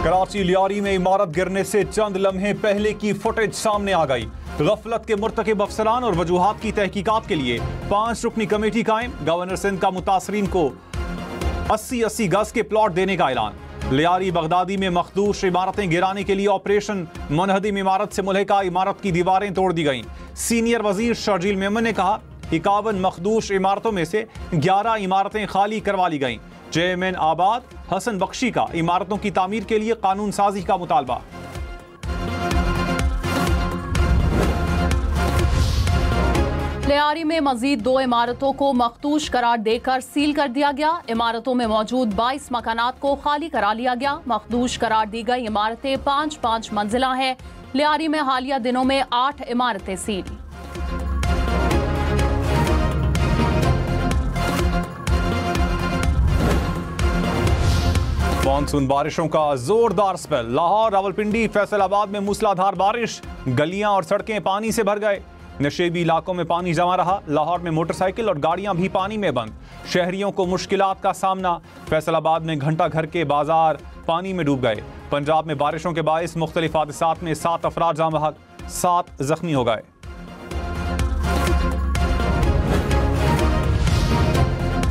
कराची लियारी में इमारत गिरने से चंद लम्हे पहले की फुटेज सामने आ गई। गफलत के मुर्तकिब अफसरान और वजूहात की तहकीकात के लिए 5 रुकनी कमेटी कायम। गवर्नर सिंध का मुतासरीन को 80-80 गज के प्लॉट देने का ऐलान। लियारी बगदादी में मखदूश इमारतें गिराने के लिए ऑपरेशन। मुनहदिम इमारत से मुल्हिका इमारत की दीवारें तोड़ दी गईं। सीनियर वजीर शर्जील मेमन ने कहा 51 मखदूश इमारतों में से 11 इमारतें खाली करवा ली गईं। चेयरमैन आबाद हसन बख्शी का इमारतों की तामीर के लिए कानून साजी का मुतालबा। लियारी में मजीद 2 इमारतों को मखदूश करार देकर सील कर दिया गया। इमारतों में मौजूद 22 मकानात को खाली करा लिया गया। मखदूश करार दी गई इमारतें 5-5 मंजिला हैं। लियारी में हालिया दिनों में 8 इमारतें सील। मानसून बारिशों का जोरदार स्पेल। लाहौर, रावलपिंडी, फैसलाबाद में मूसलाधार बारिश। गलियां और सड़कें पानी से भर गए। नशेबी इलाकों में पानी जमा रहा। लाहौर में मोटरसाइकिल और गाड़ियां भी पानी में बंद। शहरियों को मुश्किलात का सामना। फैसलाबाद में घंटा घर के बाजार पानी में डूब गए। पंजाब में बारिशों के बायस मुख्तलिफ हादसात में 7 अफराद जाँ बहक, 7 जख्मी हो गए।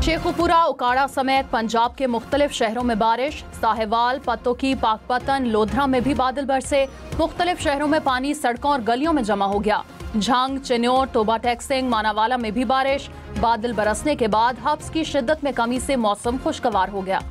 शेखुपुरा, उकाड़ा समेत पंजाब के मुख्तलिफ शहरों में बारिश। साहिवाल, पत्तोकी, पाकपतन, लोधरा में भी बादल बरसे। मुख्तलिफ शहरों में पानी सड़कों और गलियों में जमा हो गया। झंग, चिन्योर, टोबा टेक्सिंग, मानावाला में भी बारिश। बादल बरसने के बाद हब्स की शिद्दत में कमी से मौसम खुशगवार हो गया।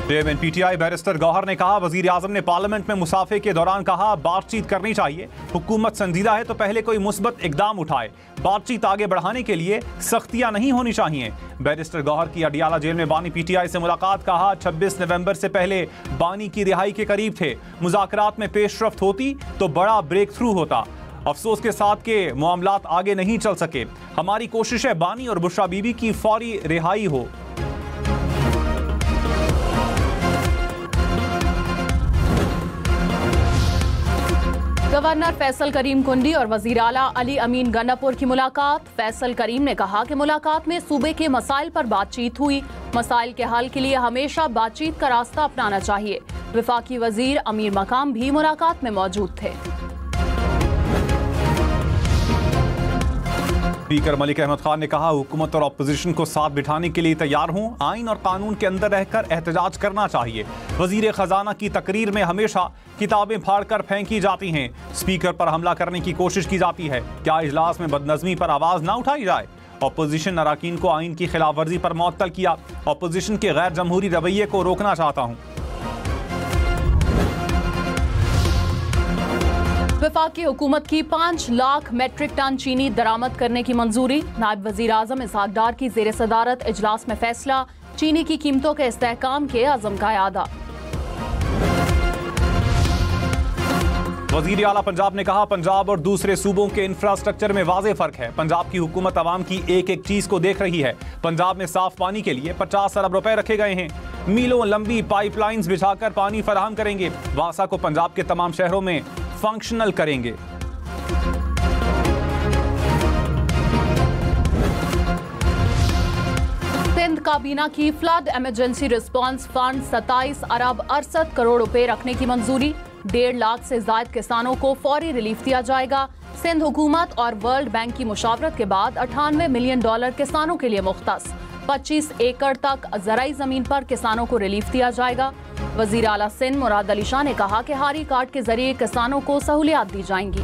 चेयरमैन पीटीआई बैरिस्टर गौहर ने कहा वजीर आजम ने पार्लियामेंट में मुसाफे के दौरान कहा बातचीत करनी चाहिए। हुकूमत संजीदा है तो पहले कोई मुस्बत इकदाम उठाए। बातचीत आगे बढ़ाने के लिए सख्तियां नहीं होनी चाहिए। बैरिस्टर गौहर की अडियाला जेल में बानी पीटीआई से मुलाकात। कहा 26 नवंबर से पहले बानी की रिहाई के करीब थे। मुज़ाकरात में पेशरफ्त होती तो बड़ा ब्रेक थ्रू होता। अफसोस के साथ के मामलात आगे नहीं चल सके। हमारी कोशिश है बानी और बुशरा बीबी की फौरी रिहाई हो। गवर्नर फैसल करीम कुंडी और वजीर आला अली अमीन गन्नापुर की मुलाकात। फैसल करीम ने कहा कि मुलाकात में सूबे के मसाइल पर बातचीत हुई। मसाइल के हल के लिए हमेशा बातचीत का रास्ता अपनाना चाहिए। वफाकी वजीर अमीर मकाम भी मुलाकात में मौजूद थे। स्पीकर मलिक अहमद खान ने कहा हुकूमत और अपोजिशन को साथ बिठाने के लिए तैयार हूं। आइन और कानून के अंदर रहकर एहतजाज करना चाहिए। वजीर खजाना की तकरीर में हमेशा किताबें फाड़कर फेंकी जाती हैं। स्पीकर पर हमला करने की कोशिश की जाती है। क्या इजलास में बदनज़मी पर आवाज ना उठाई जाए? अपोजिशन अराकीन को आइन की खिलाफ वर्जी पर मुअत्तल किया। अपोजिशन के गैर जमहूरी रवैये को रोकना चाहता हूं। वफाकी हुकूमत की 5 लाख मेट्रिक टन चीनी दरामद करने की मंजूरी। नायब वजीर आजम इसहाक डार की ज़ेर सदारत इजलास में फैसला। चीनी की कीमतों के इस्तेहकाम के अज़म का यादा। वजीर आला पंजाब ने कहा पंजाब और दूसरे सूबों के इंफ्रास्ट्रक्चर में वाज़े फर्क है। पंजाब की हुकूमत आवाम की एक एक चीज को देख रही है। पंजाब में साफ पानी के लिए 50 अरब रुपए रखे गए हैं। मीलों लंबी पाइपलाइंस बिछाकर पानी फराहम करेंगे। वासा को पंजाब के तमाम शहरों में फंक्शनल करेंगे। सिंध काबीना की फ्लड इमरजेंसी रिस्पांस फंड 27 अरब 68 करोड़ रुपए रखने की मंजूरी। 1.5 लाख से ज्यादा किसानों को फौरी रिलीफ दिया जाएगा। सिंध हुकूमत और वर्ल्ड बैंक की मुशावरत के बाद $98 मिलियन किसानों के लिए मुख्तस। 25 एकड़ तक ज़राई जमीन पर किसानों को रिलीफ दिया जाएगा। वजीर आला सिंध मुराद अली शाह ने कहा कि हारी कार्ड के जरिए किसानों को सहूलियात दी जाएंगी।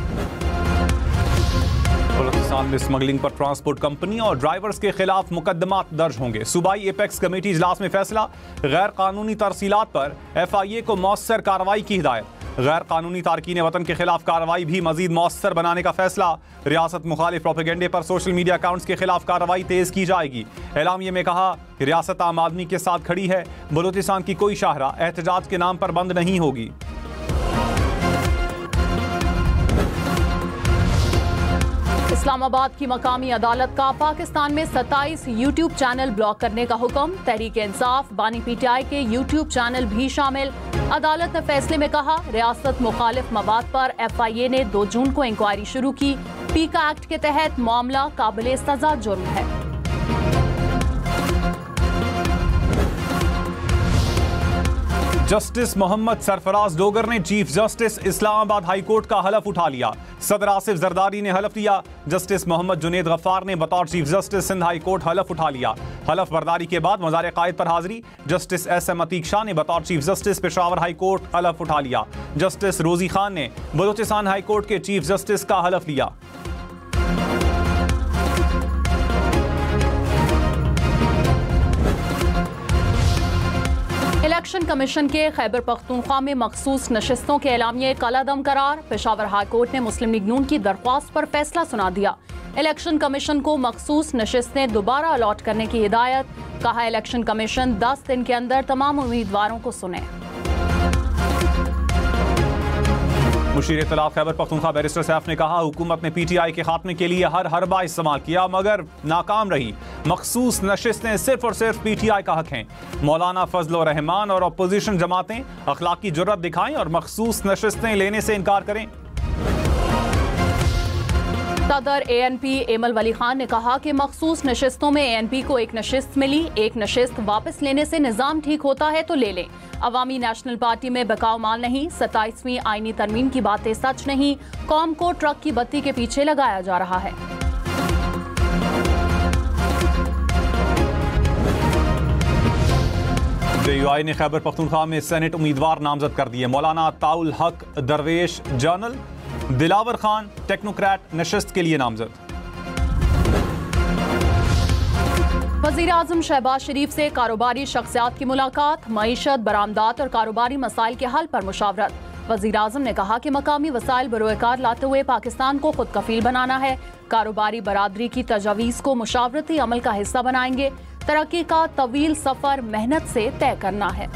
बलूचिस्तान में स्मगलिंग पर ट्रांसपोर्ट कंपनी और ड्राइवर्स के खिलाफ मुकदमात दर्ज होंगे। सूबाई एपेक्स कमेटी इजलास में फैसला। गैर कानूनी तरसीलात पर FIA को मौसर कार्रवाई की हिदायत। गैर कानूनी तारकीन वतन के खिलाफ कार्रवाई भी मजीद मौसर बनाने का फैसला। रियासत मुखालिफ प्रोपेगेंडे पर सोशल मीडिया अकाउंट्स के खिलाफ कार्रवाई तेज की जाएगी। एलामिये में कहा रियासत आम आदमी के साथ खड़ी है। बलूचिस्तान की कोई शाहरा एहतजाज के नाम पर बंद नहीं होगी। इस्लामाबाद की मकामी अदालत का पाकिस्तान में 27 यूट्यूब चैनल ब्लॉक करने का हुक्म। तहरीक इंसाफ, बानी PTI के यूट्यूब चैनल भी शामिल। अदालत ने फैसले में कहा रियासत मुखालिफ मवाद पर FIA ने 2 जून को इंक्वायरी शुरू की। पीका एक्ट के तहत मामला काबिल सजा जुर्म है। जस्टिस मोहम्मद सरफराज डोगर ने chief justice Islamabad high court का हलफ उठा लिया। सदर आसिफ जरदारी ने हलफ लिया। जस्टिस मोहम्मद जुनेद गफ्फार ने बतौर chief justice Sindh high court हलफ उठा लिया। हलफ बर्दारी के बाद मज़ार कायद पर हाजिरी। जस्टिस SM अतीक शाह ने बतौर chief justice Peshawar high court हलफ उठा लिया। जस्टिस रोजी खान ने बलूचिस्तान हाई कोर्ट के चीफ जस्टिस का हलफ लिया। इलेक्शन कमीशन के खैबर पख्तूनख्वा में मखसूस नशिस्तों के एलामिये कलादम करार। पेशावर हाई कोर्ट ने मुस्लिम लीग नून की दरख्वास्त पर फैसला सुना दिया। इलेक्शन कमीशन को मखसूस नशिस्तें दोबारा अलॉट करने की हिदायत। कहा इलेक्शन कमीशन 10 दिन के अंदर तमाम उम्मीदवारों को सुने। मुशीर इत्तलाफ खैबर पख्तूनख्वा बैरिस्टर सैफ ने कहा हुकूमत ने PTI के खात्मे के लिए हर हरबा इस्तेमाल किया मगर नाकाम रही। मखसूस नशिस्तें सिर्फ और सिर्फ PTI का हक हैं। मौलाना फजल रहमान और अपोजिशन जमातें अखलाकी जुर्रत दिखाएं और मखसूस नशिस्तें लेने से इनकार करें। सदर ANP एमल वली खान ने कहा कि मखसूस नशिस्तों में ANP को एक नशिस्त मिली, एक नशिस्त वापस लेने से निज़ाम ठीक होता है तो ले लें। अवामी नेशनल पार्टी में बकाव माल नहीं, 27वीं आईनी तरमीम की बातें सच नहीं, कौम को ट्रक की बत्ती के पीछे लगाया जा रहा है। JUI ने खैबर पख्तूनख्वा में सेनेट उम्मीदवार नामजद कर दिए। मौलाना ताउल हक दरवेश जर्नल, दिलावर खान टेक्नोक्रेट नशिस्त के लिए नामजद। वज़ीर आज़म शहबाज शरीफ से कारोबारी शख्सियात की मुलाकात। मईशत, बरामदात और कारोबारी मसाइल के हल पर मुशावरत। वज़ीर आज़म ने कहा कि मकामी वसाइल बरोकार लाते हुए पाकिस्तान को खुद कफील बनाना है। कारोबारी बरादरी की तजावीज़ को मुशावरती अमल का हिस्सा बनाएंगे। तरक्की का तवील सफ़र मेहनत से तय करना है।